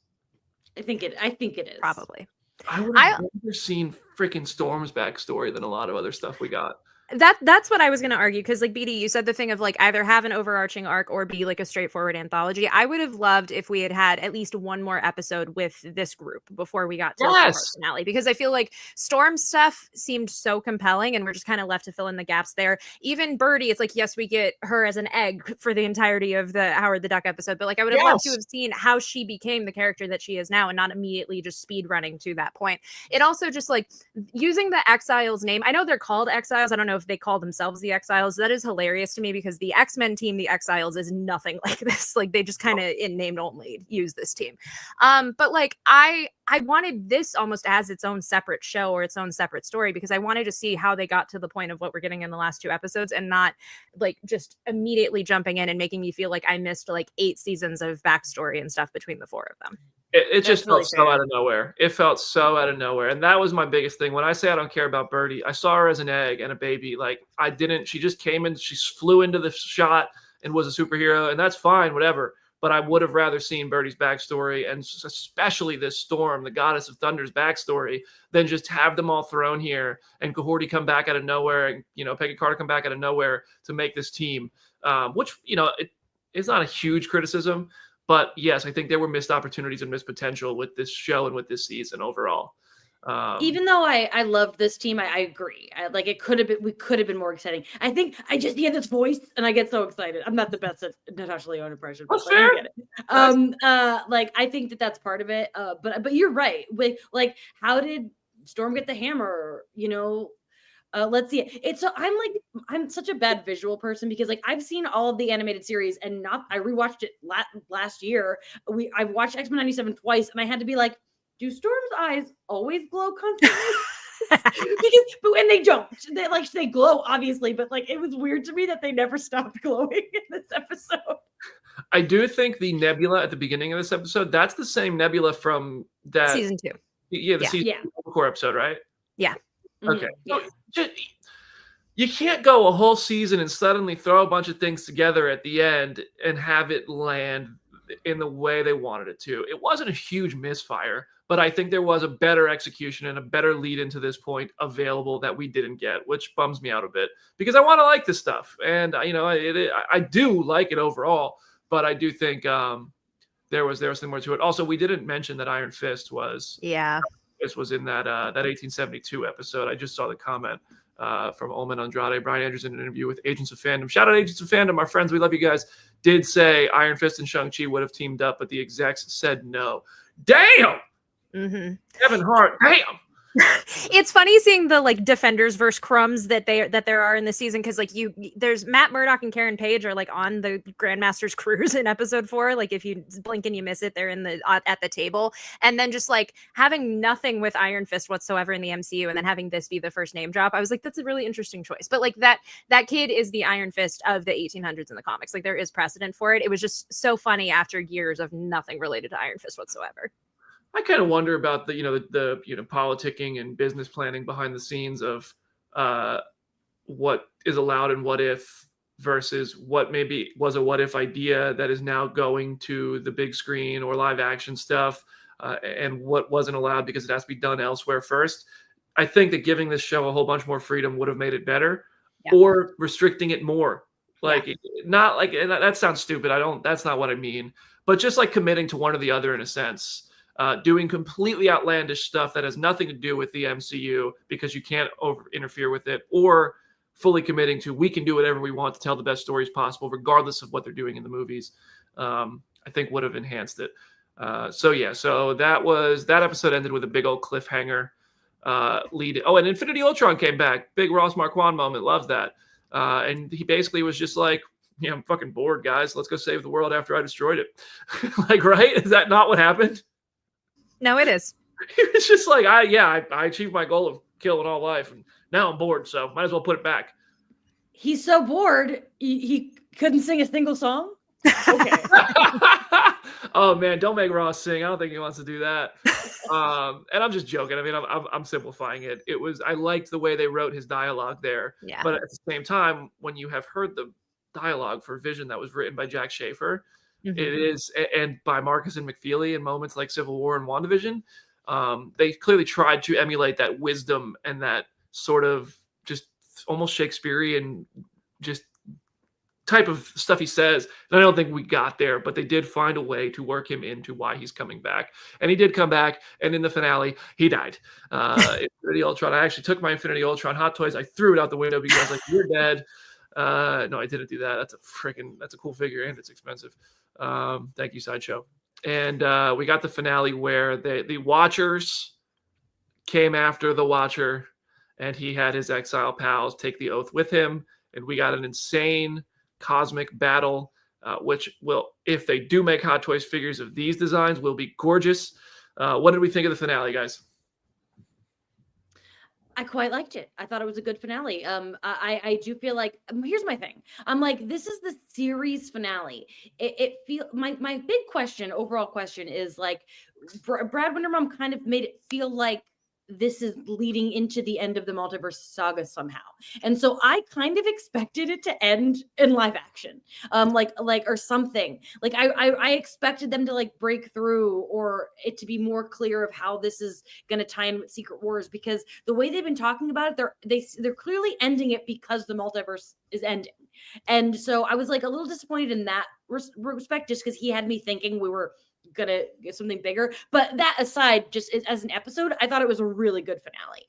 I think it is. Probably. I would have rather seen freaking Storm's backstory than a lot of other stuff we got. That's what I was going to argue, because like BD, you said the thing of like either have an overarching arc or be like a straightforward anthology. I would have loved if we had at least one more episode with this group before we got to the finale, because I feel like Storm stuff seemed so compelling and we're just kind of left to fill in the gaps there. Even Birdie, it's like, yes, we get her as an egg for the entirety of the Howard the Duck episode, but like I would have loved to have seen how she became the character that she is now and not immediately just speed running to that point. It also just like using the Exiles name. I know they're called Exiles. I don't know if they call themselves the Exiles. That is hilarious to me because the X-Men team, the Exiles, is nothing like this. Like they just kind of in name only use this team. But like I wanted this almost as its own separate show or its own separate story, because I wanted to see how they got to the point of what we're getting in the last 2 episodes, and not like just immediately jumping in and making me feel like I missed like 8 seasons of backstory and stuff between the 4 of them. It just felt so out of nowhere. It felt so out of nowhere. And that was my biggest thing. When I say I don't care about Birdie, I saw her as an egg and a baby. Like she just came in, she flew into the shot and was a superhero, and that's fine, whatever. But I would have rather seen Birdie's backstory, and especially this Storm, the goddess of thunder's backstory, than just have them all thrown here and Cohorty come back out of nowhere, and Peggy Carter come back out of nowhere to make this team. Which it's not a huge criticism. But yes, I think there were missed opportunities and missed potential with this show and with this season overall. Even though I loved this team, I agree. We could have been more exciting. I think I just hear this voice and I get so excited. I'm not the best at Natasha Lyonne impression, but fair. I get it. I think that's part of it. But you're right. Like, how did Storm get the hammer? Let's see. I'm such a bad visual person because like I've seen all of the animated series and I rewatched it last year. I watched X-Men 97 twice and I had to be like, do Storm's eyes always glow constantly? But they don't. They glow obviously, but like it was weird to me that they never stopped glowing in this episode. I do think the nebula at the beginning of this episode, that's the same nebula from that season 2. Yeah, season 2 core episode, right? Yeah. Okay. Yeah. You can't go a whole season and suddenly throw a bunch of things together at the end and have it land in the way they wanted it to. It wasn't a huge misfire, but I think there was a better execution and a better lead into this point available that we didn't get, which bums me out a bit because I want to like this stuff. And, I do like it overall, but I do think there was something more to it. Also, we didn't mention that Iron Fist was... Yeah. This was in that 1872 episode. I just saw the comment from Olman Andrade. Brian Andrews in an interview with Agents of Fandom. Shout out Agents of Fandom. Our friends, we love you guys. Did say Iron Fist and Shang-Chi would have teamed up, but the execs said no. Damn! Mm-hmm. Kevin Hart, damn! It's funny seeing the like Defenders versus Crumbs that there are in the season, because like there's Matt Murdock and Karen Page are like on the Grandmaster's cruise in episode 4. Like if you blink and you miss it, they're in the at the table, and then just like having nothing with Iron Fist whatsoever in the MCU, and then having this be the first name drop. I was like, that's a really interesting choice. But like that kid is the Iron Fist of the 1800s in the comics. Like there is precedent for it. It was just so funny after years of nothing related to Iron Fist whatsoever. I kind of wonder about the politicking and business planning behind the scenes of what is allowed and what if versus what maybe was a what if idea that is now going to the big screen or live action stuff, and what wasn't allowed because it has to be done elsewhere first. I think that giving this show a whole bunch more freedom would have made it better, or restricting it more. Like not like, and that sounds stupid. That's not what I mean. But just like committing to one or the other in a sense. Doing completely outlandish stuff that has nothing to do with the MCU because you can't interfere with it, or fully committing to we can do whatever we want to tell the best stories possible, regardless of what they're doing in the movies. I think would have enhanced it. So that episode ended with a big old cliffhanger. And Infinity Ultron came back. Big Ross Marquand moment. Love that. And he basically was just like, yeah, I'm fucking bored, guys. Let's go save the world after I destroyed it. Like, right? Is that not what happened? No, it is. He was just like, I achieved my goal of killing all life, and now I'm bored, so might as well put it back. He's so bored, he couldn't sing a single song? Okay. Oh, man, don't make Ross sing. I don't think he wants to do that. And I'm just joking. I mean, I'm simplifying it. I liked the way they wrote his dialogue there. Yeah. But at the same time, when you have heard the dialogue for Vision that was written by Jack Schaefer, it is, and by Marcus and McFeely in moments like Civil War and WandaVision, they clearly tried to emulate that wisdom and that sort of just almost Shakespearean just type of stuff he says. And I don't think we got there, but they did find a way to work him into why he's coming back. And he did come back, and in the finale, he died. Infinity Ultron. I actually took my Infinity Ultron Hot Toys. I threw it out the window because I was like, you're dead. No, I didn't do that. That's a cool figure, and it's expensive. Thank you, Sideshow. And we got the finale where the Watchers came after the Watcher, and he had his exile pals take the oath with him, and we got an insane cosmic battle, which will, if they do make Hot Toys figures of these designs, will be gorgeous. What did we think of the finale, guys? I quite liked it. I thought it was a good finale. I do feel like, here's my thing. I'm like, this is the series finale. My big question, overall question is like, Brad Winderbaum kind of made it feel like this is leading into the end of the multiverse saga somehow. And so I kind of expected it to end in live action. Or something. Like I expected them to like break through, or it to be more clear of how this is going to tie in with Secret Wars, because the way they've been talking about it, they're clearly ending it because the multiverse is ending. And so I was like a little disappointed in that respect, just because he had me thinking we were gonna get something bigger. But that aside, just as an episode, I thought it was a really good finale.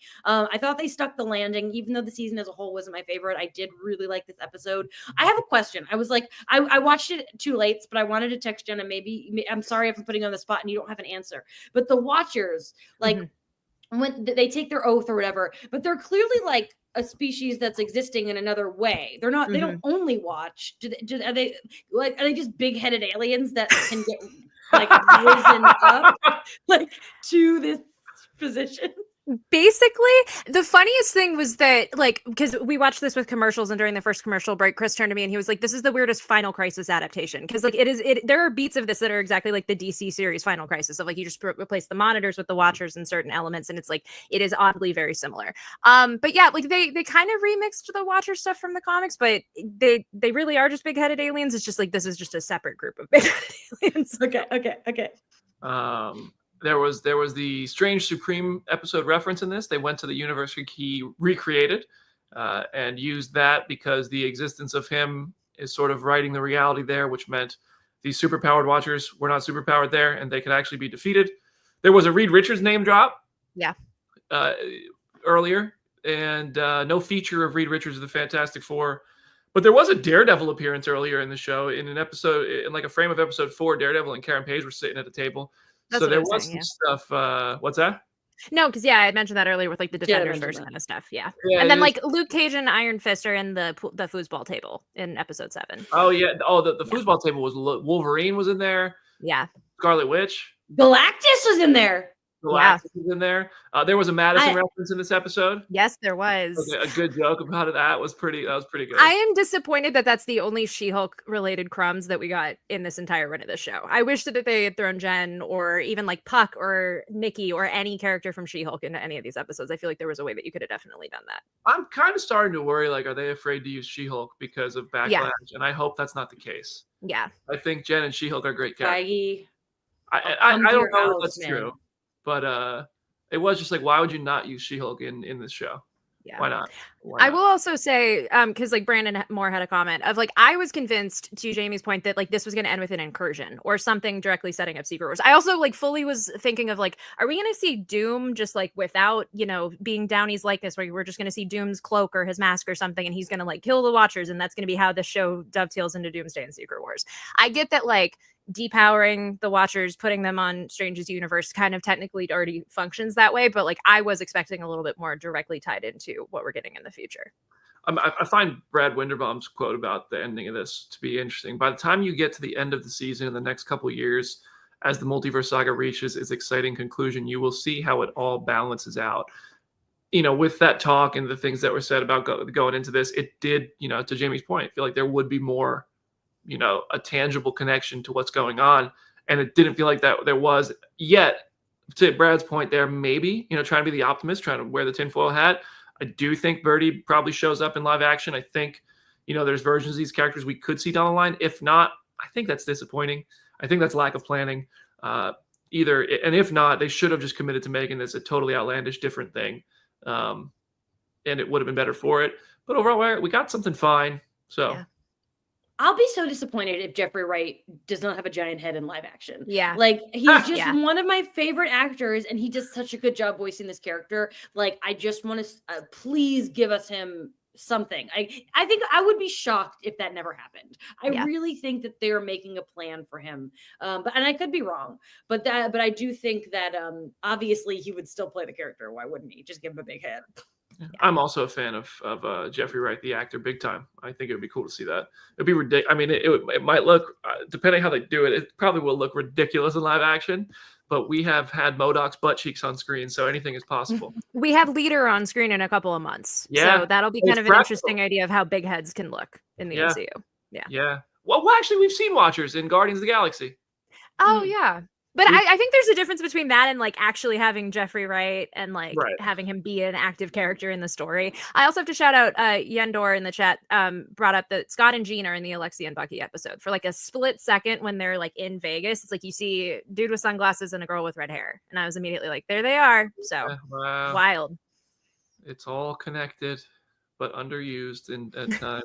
I thought they stuck the landing, even though the season as a whole wasn't my favorite. I did really like this episode. I have a question. I was like, I watched it too late, but I wanted to text Jenna. Maybe I'm sorry if I'm putting you on the spot and you don't have an answer. But the Watchers, like when they take their oath or whatever, but they're clearly like a species that's existing in another way. They're not. They don't only watch. Are they just big-headed aliens that can get like risen up like to this position? Basically, the funniest thing was that, like, because we watched this with commercials, and during the first commercial break, Chris turned to me and he was like, "This is the weirdest Final Crisis adaptation." Because, like, there are beats of this that are exactly like the DC series Final Crisis, of like you just replace the monitors with the Watchers and certain elements, and it's like it is oddly very similar. But yeah, like they kind of remixed the Watcher stuff from the comics, but they really are just big-headed aliens. It's just like this is just a separate group of big-headed aliens. Okay. There was the Strange Supreme episode reference in this. They went to the universe he recreated and used that because the existence of him is sort of writing the reality there, which meant these superpowered Watchers were not superpowered there, and they could actually be defeated. There was a Reed Richards name drop earlier, and no feature of Reed Richards of the Fantastic Four. But there was a Daredevil appearance earlier in the show. In an episode, in like a frame of episode 4, Daredevil and Karen Page were sitting at a table. That's so there was some stuff. What's that? No, because I had mentioned that earlier with like the Yeah, I Defenders mentioned verse that. kind of stuff. Yeah. Yeah, And it then is. like Luke Cage and Iron Fist are in the foosball table in episode 7. Oh yeah. Oh, the Yeah. foosball table was Wolverine was in there. Yeah. Scarlet Witch. Galactus was in there. Galactus was in there. There was a Madison I- reference in this episode. Yes, there was. A good joke about it. That was pretty good. I am disappointed that that's the only She-Hulk related crumbs that we got in this entire run of the show. I wish that they had thrown Jen or even like Puck or Nikki or any character from She-Hulk into any of these episodes. I feel like there was a way that you could have definitely done that. I'm kind of starting to worry, like, are they afraid to use She-Hulk because of backlash? Yeah. And I hope that's not the case. Yeah. I think Jen and She-Hulk are great characters. Feige, I come to don't your know if house, that's man. true, but it was just like, why would you not use She-Hulk in this show? Yeah. Why not? I will also say, because like Brandon Moore had a comment of like, I was convinced to Jamie's point that like this was going to end with an incursion or something directly setting up Secret Wars. I also like fully was thinking of like, are we going to see Doom just like without, being Downey's likeness, where we're just going to see Doom's cloak or his mask or something, and he's going to like kill the Watchers, and that's going to be how the show dovetails into Doomsday and Secret Wars. I get that like depowering the Watchers, putting them on Strange's universe kind of technically already functions that way, but like I was expecting a little bit more directly tied into what we're getting in the future. I find Brad Winderbaum's quote about the ending of this to be interesting. By the time you get to the end of the season in the next couple of years, as the multiverse saga reaches its exciting conclusion, you will see how it all balances out. With that talk and the things that were said about going into this, it did, to Jamie's point, I feel like there would be more, a tangible connection to what's going on. And it didn't feel like that there was yet. To Brad's point there, maybe, trying to be the optimist, trying to wear the tinfoil hat. I do think Birdie probably shows up in live action. I think, there's versions of these characters we could see down the line. If not, I think that's disappointing. I think that's lack of planning. And if not, they should have just committed to making this a totally outlandish, different thing. And it would have been better for it. But overall, we got something fine. So. Yeah. I'll be so disappointed if Jeffrey Wright does not have a giant head in live action. Yeah. Like, he's just one of my favorite actors, and he does such a good job voicing this character. Like, I just want to please give us him something. I think I would be shocked if that never happened. I really think that they're making a plan for him. And I could be wrong, but I do think that obviously he would still play the character. Why wouldn't he? Just give him a big head. Yeah. I'm also a fan of Jeffrey Wright, the actor, big time. I think it would be cool to see that. It'd be ridiculous. I mean, it might look, depending how they do it, it probably will look ridiculous in live action. But we have had MODOK's butt cheeks on screen, so anything is possible. We have Leader on screen in a couple of months. Yeah. So that'll be kind of an interesting idea of how big heads can look in the MCU. Yeah. Yeah. Well, actually, we've seen Watchers in Guardians of the Galaxy. Oh, yeah. But I think there's a difference between that and like actually having Jeffrey Wright and like having him be an active character in the story. I also have to shout out Yendor in the chat brought up that Scott and Jean are in the Alexia and Bucky episode for like a split second when they're like in Vegas. It's like you see a dude with sunglasses and a girl with red hair. And I was immediately like, there they are. So wild. It's all connected, but underused at times.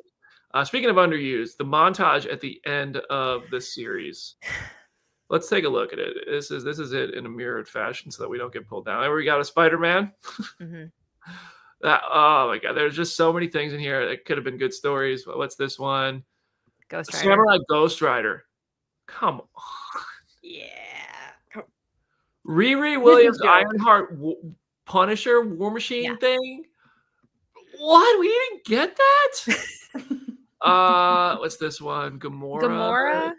Speaking of underused, the montage at the end of the series. Let's take a look at it. This is it in a mirrored fashion so that we don't get pulled down. And we got a Spider-Man. Oh my God. There's just so many things in here that could have been good stories. What's this one? Ghost Rider. Samurai Ghost Rider. Come on. Yeah. Riri Williams, Ironheart, Punisher, War Machine thing. What? We didn't get that? What's this one? Gamora.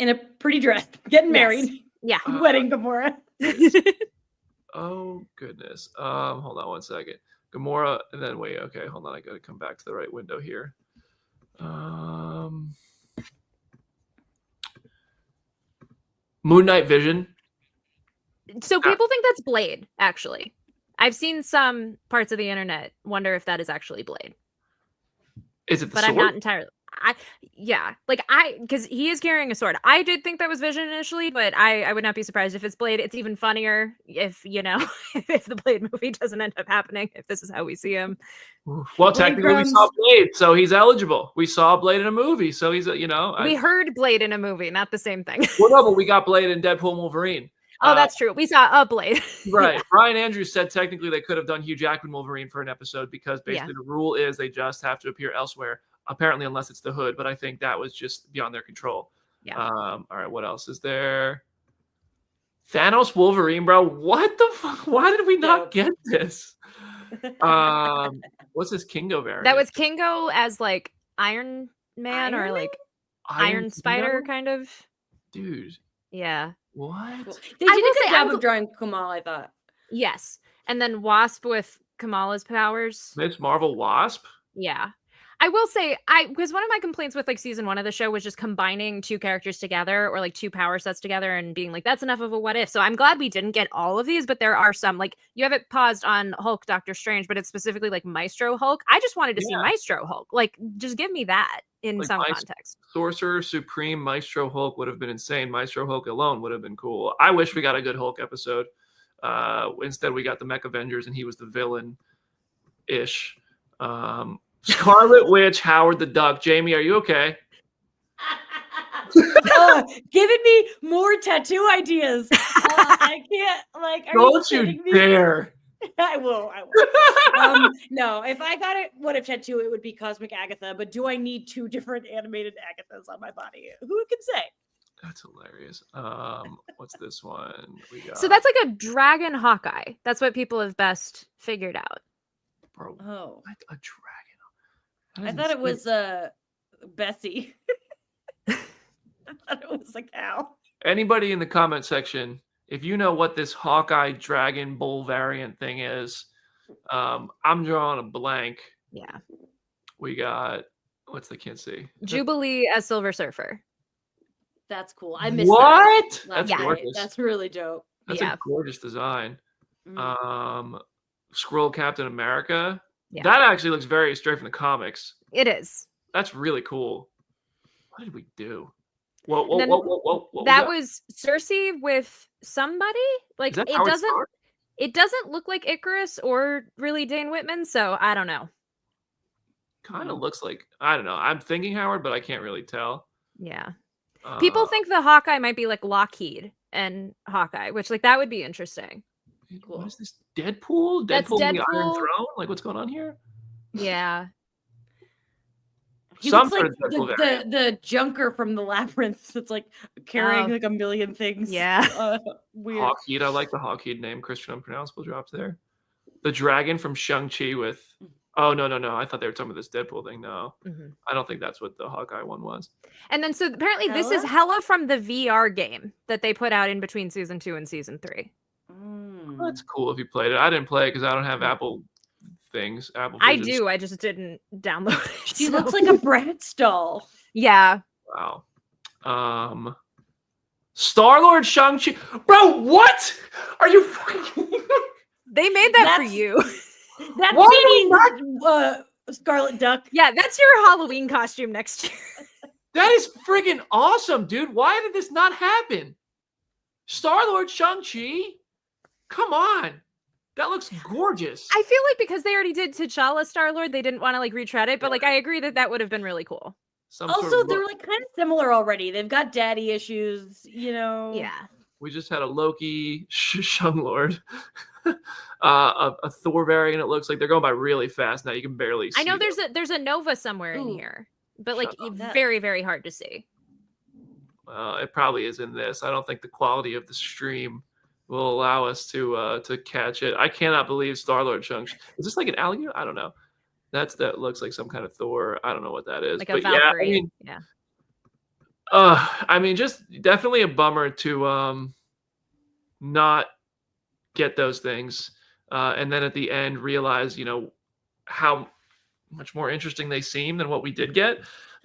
In a pretty dress, getting married. Yeah. Wedding Gamora. Oh goodness. Hold on one second. Gamora, and then wait. Okay, hold on. I got to come back to the right window here. Moon Knight Vision. So people think that's Blade. Actually, I've seen some parts of the internet wonder if that is actually Blade. Is it the but sword? I'm not entirely. Because he is carrying a sword. I did think that was Vision initially, but I would not be surprised if it's Blade. It's even funnier if if the Blade movie doesn't end up happening, if this is how we see him. Well, technically we saw Blade, so he's eligible. We saw Blade in a movie, so he's we heard Blade in a movie, not the same thing. Well, no, but we got Blade in Deadpool and Wolverine. Oh, that's true. We saw a Blade. Right. Yeah. Brian Andrews said technically they could have done Hugh Jackman Wolverine for an episode because basically the rule is they just have to appear elsewhere. Apparently, unless it's the Hood, but I think that was just beyond their control. Yeah. All right. What else is there? Thanos Wolverine, bro. What the fuck? Why did we not Dope. get this? What's this Kingo variant? That was Kingo as like Iron Man or Iron like Iron Spider Kingo? kind of. Dude, yeah. what? Cool. They I did will a good say, job of drawing Kamal, I thought. Yes. And then Wasp with Kamala's powers. Miss Marvel Wasp? Yeah. I will say, because one of my complaints with like season 1 of the show was just combining 2 characters together or like 2 power sets together and being like, that's enough of a what if. So I'm glad we didn't get all of these, but there are some, like you have it paused on Hulk Doctor Strange, but it's specifically like Maestro Hulk. I just wanted to see Maestro Hulk. Like, just give me that in Like some context. Sorcerer Supreme Maestro Hulk would have been insane. Maestro Hulk alone would have been cool. I wish we got a good Hulk episode. Instead, we got the Mech Avengers, and he was the villain-ish. Scarlet Witch, Howard the Duck. Jamie, are you okay? Giving me more tattoo ideas. I can't, like, are Don't you you kidding me? dare. I will. No, if I got it, what if tattoo, it would be Cosmic Agatha, but do I need 2 different animated Agathas on my body? Who can say? That's hilarious. What's this one? We got, So that's like a dragon Hawkeye. That's what people have best figured out. bro, Oh, what a dragon. I thought it was Bessie. I thought it was a cow. Anybody in the comment section, if you know what this Hawkeye Dragon Bull variant thing is, I'm drawing a blank. Yeah. We got, what's the kid see? Jubilee as Silver Surfer. That's cool. I missed What? that. That's Yeah. gorgeous. That's really dope. That's a gorgeous design. Mhm. Skrull Captain America. Yeah. That actually looks very straight from the comics. It is. That's really cool. What did we do? Whoa, what that was Cersei with somebody. Like Is that it Howard doesn't. Stark? It doesn't look like Icarus or really Dane Whitman, so I don't know. Kind of looks like, I don't know. I'm thinking Howard, but I can't really tell. Yeah. People think the Hawkeye might be like Lockheed and Hawkeye, which like that would be interesting. What is this? Deadpool? That's Deadpool and the Iron Deadpool. Throne? Like, what's going on here? Yeah. He Some looks like sort of Deadpool variant. the Junker from the Labyrinth. It's like carrying like a million things. Yeah. Weird. Hawkheed. I like the Hawkheed name. Christian Unpronounceable drops there. The dragon from Shang-Chi with... Oh, no. I thought they were talking about this Deadpool thing. No. Mm-hmm. I don't think that's what the Hawkeye one was. And then so apparently this is Hela from the VR game that they put out in between season 2 and season 3. That's cool if you played it. I didn't play it because I don't have Apple things. Apple I Visions. do. I just didn't download it. She looks like a Bratz doll. Yeah. Wow. Star-Lord Shang-Chi. Bro, what? Are you fucking... They made that for you. That's Why Scarlet Duck. Yeah, that's your Halloween costume next year. That is friggin' awesome, dude. Why did this not happen? Star-Lord Shang-Chi? Come on. That looks gorgeous. I feel like because they already did T'Challa Star-Lord, they didn't want to like retread it, but like I agree that that would have been really cool. Also, they're like kind of similar already. They've got daddy issues, you know. Yeah. We just had a Loki Shung-Lord. A Thor variant, it looks like. They're going by really fast now. You can barely see I know them. there's a Nova somewhere in here, but like Shut up. very, very hard to see. It probably is in this. I don't think the quality of the stream will allow us to catch it. I cannot believe Star-Lord Shang-Chi. Is this like an alligator? I don't know. That looks like some kind of Thor. I don't know what that is. Like a but Valkyrie. yeah, I mean, just definitely a bummer to not get those things, and then at the end realize, how much more interesting they seem than what we did get.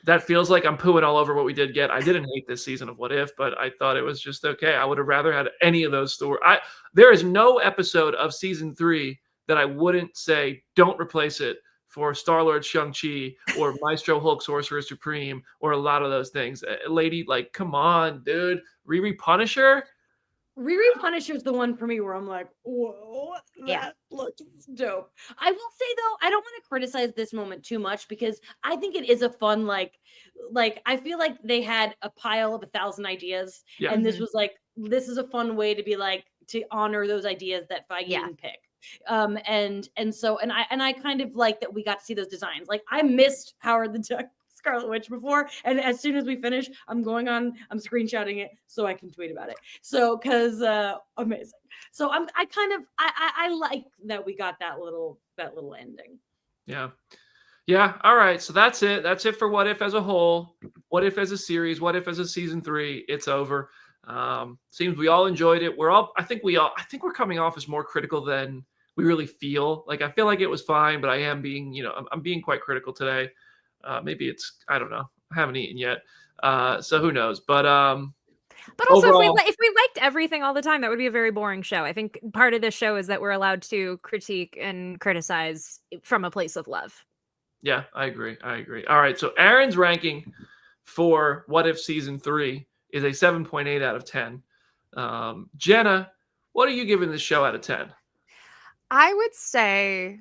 That feels like I'm pooing all over what we did get. I didn't hate this season of What If, but I thought it was just okay. I would have rather had any of those stories. There is no episode of season 3 that I wouldn't say don't replace it for Star-Lord Shang-Chi or Maestro Hulk Sorcerer Supreme or a lot of those things. Lady, like, come on, dude. Riri Punisher? Riri Punisher's the one for me where I'm like, whoa, that looks dope. I will say though, I don't want to criticize this moment too much because I think it is a fun, like I feel like they had a pile of 1,000 ideas, and this was like, this is a fun way to be like, to honor those ideas that Feige didn't pick. And I kind of like that we got to see those designs. Like I missed Howard the Duck Scarlet Witch before, and as soon as we finish, I'm screenshotting it so I can tweet about it. So, because amazing. So I like that we got that little ending. Yeah. Yeah. All right. So that's it. That's it for What If as a whole. What If as a series. What If as a season 3. It's over. Seems we all enjoyed it. I think we're coming off as more critical than we really feel. Like, I feel like it was fine, but I am being, I'm being quite critical today. Maybe I don't know. I haven't eaten yet. So who knows? But also, overall, if we liked everything all the time, that would be a very boring show. I think part of this show is that we're allowed to critique and criticize from a place of love. yeah, I agree. All right. So Aaron's ranking for What If season 3 is a 7.8 out of 10. Jenna, what are you giving this show out of 10? I would say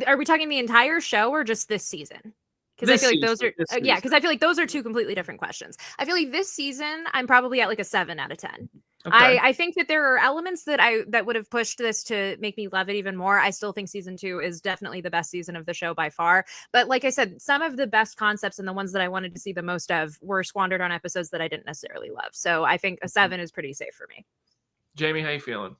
are we talking the entire show or just this season? Because I feel like those are because I feel like those are two completely different questions. I feel like this season I'm probably at like a 7 out of 10. Okay. I think that there are elements that would have pushed this to make me love it even more. I still think season 2 is definitely the best season of the show by far. But like I said, some of the best concepts and the ones that I wanted to see the most of were squandered on episodes that I didn't necessarily love. So I think a 7 is pretty safe for me. Jamie, how you feeling?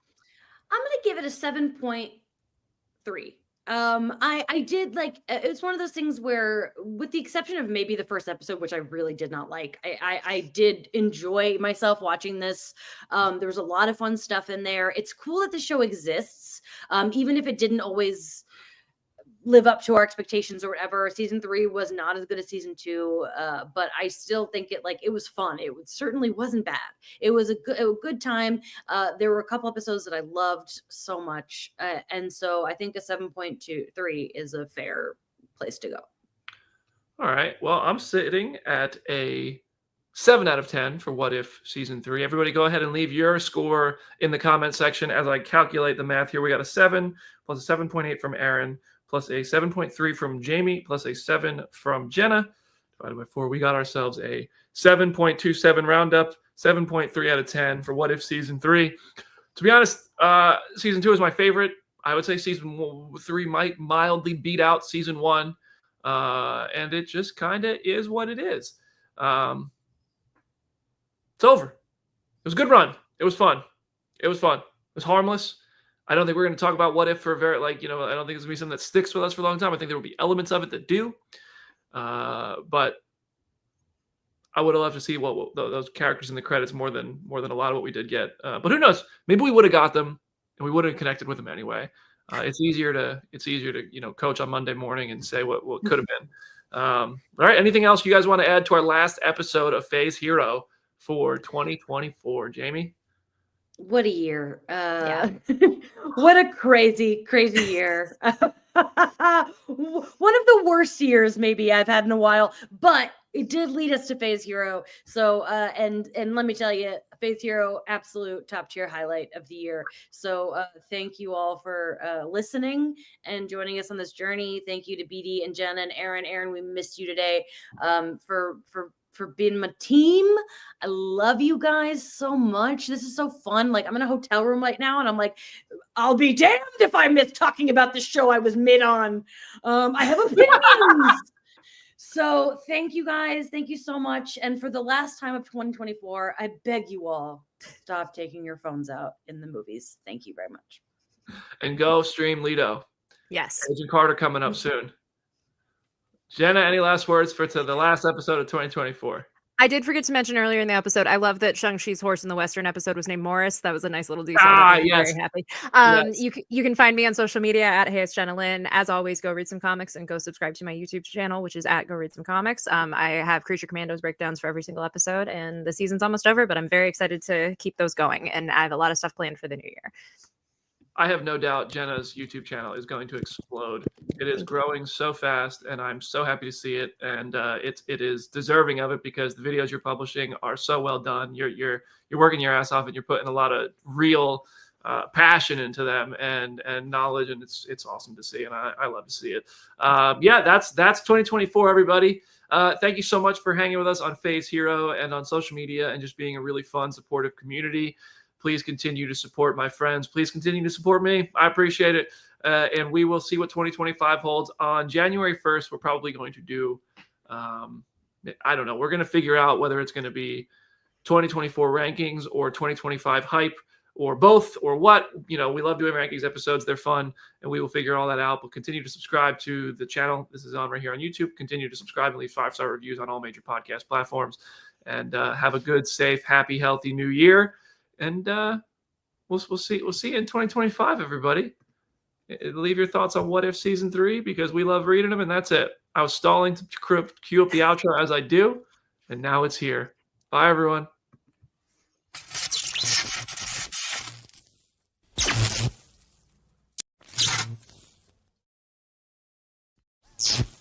I'm gonna give it a 7.3. I did like, it's one of those things where, with the exception of maybe the first episode, which I really did not like, I did enjoy myself watching this. There was a lot of fun stuff in there. It's cool that the show exists, even if it didn't always live up to our expectations or whatever. Season 3 was not as good as season 2, but I still think it was fun. It certainly wasn't bad. It was a good time. There were a couple episodes that I loved so much, and so I think a 7.23 is a fair place to go. All right. Well, I'm sitting at a 7 out of 10 for What If season 3. Everybody go ahead and leave your score in the comment section as I calculate the math here. We got a 7 plus a 7.8 from Aaron, plus a 7.3 from Jamie, plus a 7 from Jenna. Divided by 4, we got ourselves a 7.27 roundup, 7.3 out of 10 for What If season 3. To be honest, season 2 is my favorite. I would say season 3 might mildly beat out season 1. And it just kind of is what it is. It's over. It was a good run. It was fun. It was harmless. I don't think we're going to talk about What If for I don't think it's going to be something that sticks with us for a long time. I think there will be elements of it that do. But I would have loved to see what those characters in the credits more than a lot of what we did get. But who knows? Maybe we would have got them and we would have connected with them anyway. It's easier to coach on Monday morning and say what could have been. All right. Anything else you guys want to add to our last episode of Phase Hero for 2024, Jamie? What a year. Yeah. What a crazy year. One of the worst years maybe I've had in a while, but it did lead us to Phase Hero. So and let me tell you, Phase Hero, absolute top tier highlight of the year. So thank you all for listening and joining us on this journey. Thank you to BD and Jenna and Aaron. Aaron, we missed you today. For being my team. I love you guys so much. This is so fun. Like, I'm in a hotel room right now and I'm like, I'll be damned if I miss talking about the show I was mid on. I have opinions. So thank you guys. Thank you so much. And for the last time of 2024, I beg you all to stop taking your phones out in the movies. Thank you very much. And go stream Lido. Yes. Agent Carter coming up soon. Jenna, any last words for the last episode of 2024? I did forget to mention earlier in the episode, I love that Shang-Chi's horse in the Western episode was named Morris. That was a nice little detail. Yes. Very happy. Yes. You can find me on social media at Hey It's Jenna Lynn. As always, go read some comics and go subscribe to my YouTube channel, which is at Go Read Some Comics. I have Creature Commandos breakdowns for every single episode, and the season's almost over, but I'm very excited to keep those going, and I have a lot of stuff planned for the new year. I have no doubt Jenna's YouTube channel is going to explode. It is growing so fast, and I'm so happy to see it. And it is deserving of it because the videos you're publishing are so well done. You're working your ass off, and you're putting a lot of real passion into them and knowledge, and it's awesome to see, and I love to see it. That's 2024, everybody. Thank you so much for hanging with us on Phase Hero and on social media, and just being a really fun, supportive community. Please continue to support my friends. Please continue to support me. I appreciate it. And we will see what 2025 holds. On January 1st, we're probably going to do I don't know. We're going to figure out whether it's going to be 2024 rankings or 2025 hype or both or what. We love doing rankings episodes. They're fun, and we will figure all that out. But continue to subscribe to the channel. This is on right here on YouTube. Continue to subscribe and leave 5-star reviews on all major podcast platforms. And have a good, safe, happy, healthy new year. And we'll see you in 2025, everybody. Leave your thoughts on What If Season 3 because we love reading them, and that's it. I was stalling to cue up the outro as I do, and now it's here. Bye, everyone. You